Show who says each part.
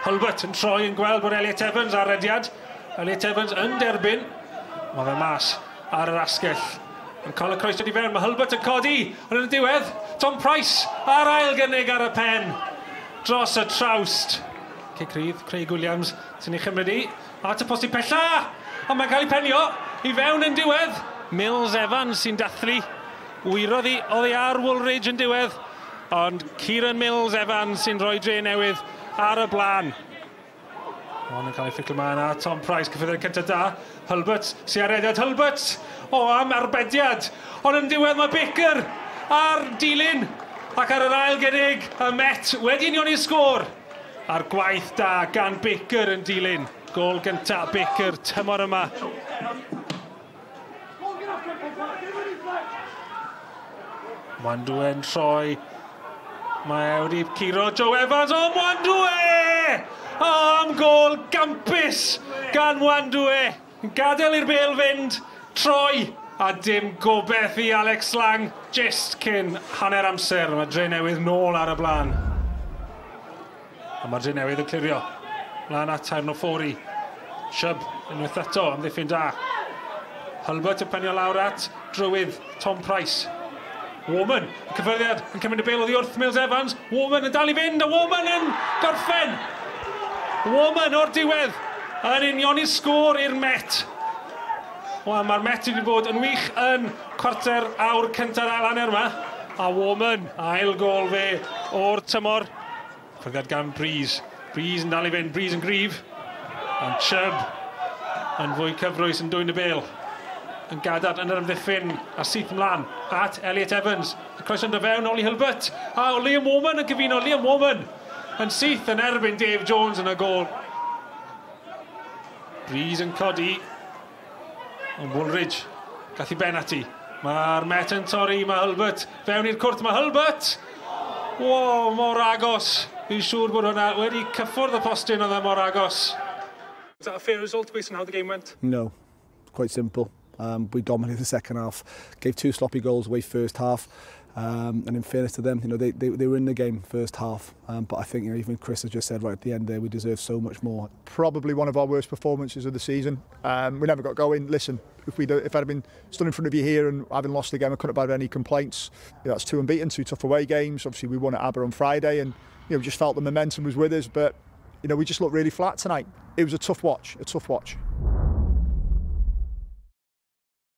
Speaker 1: Hulbert yn troi yn gweld bod Elliot Evans ar rediad. Elliot Evans yn derbyn. Mae fe mas ar yr asgell. Yn cael y croeso i fewn, mae Hulbert yn codi. Ond yn y diwedd, Tom Price ar ail gynnig ar y pen. Dros y trawst. Caerdydd, Craig Williams sy'n ei chymryd i. At y posti pella. Ond mae'n cael ei penio i fewn yn diwedd. Mills Evans sy'n dathlu. Wyrodd hi, oedd hi ar Woolridge yn diwedd. Ond Kieran Mills Evans sy'n rhoi Drenewydd ar y blaen. Ond yn cael ei fflicl ma'n a Tom Price, cyffredin cyntaf da. Hulbert sy'n arediad. Hulbert! O, am arbediad. Ond yn diwedd mae Baker ar dilyn. Ac ar yr ail gynnig, y Met wedi union i'r sgôr. A'r gwaith da gan Baker yn dilyn. Gôl gyntaf Baker tymor yma. Mwandwe yn troi. Mae wedi curo Joe Evans. O, Mwandwe! O, am gôl gampus gan Mwandwe. Gadael i'r bêl fynd. Troi. A dim gobeith i Alex Lang. Just cyn hanner amser. Mae Drenewydd nôl ar y blaen. A mae Drenewydd yn clirio. Lan at Tairnofori. Siub unwaith eto am ddiffyn da. Hulbert yn penio lawr at Drywydd Tom Price. Warman yn cyfyrddiad yn cymryd y bêl oddi wrth Mills Evans. Warman yn dal i fynd a Warman yn gorffen. Warman o'r diwedd yn union i'r sgôr i'r Met. Mae'r Met wedi bod yn wych yn cwarter awr cyntaf ail hanner yma. A Warman, ail gôl fe o'r tymor. Ffyrgad gan Breeze. Breeze yn dal i fynd, Breeze yn gryf. Ond Chubb yn fwy cyfrwys yn dwy'n y bêl. Yn gadad yn yr ymddiffyn a syth ymlaen at Elliot Evans. Y croeso yn dyfewn Oli Hulbert. A Liam Warman yn gyfuno. Liam Warman yn syth yn erbyn Dave Jones yn y gôl. Breeze yn codi. Ond Woolridge gath i ben ati. Mae'r Met yn torri. Mae Hulbert fewn i'r cwrt. Mae Hulbert! Wow, mor agos. Fi'n siŵr bod hwnna wedi cyffwrdd y postyn oedd e mor agos.
Speaker 2: Was that a fair result based on how the game went?
Speaker 3: No, quite simple. We dominated the second half, gave 2 sloppy goals away first half, and in fairness to them, they were in the game first half. But I think even Chris has just said right at the end there, we deserve so much more.
Speaker 4: Probably one of our worst performances of the season. We never got going. Listen, if I'd been stood in front of you here and having lost the game, I couldn't have had any complaints. That's 2 unbeaten, 2 tough away games. Obviously, we won at Aber on Friday, and we just felt the momentum was with us. But we just looked really flat tonight. It was a tough watch.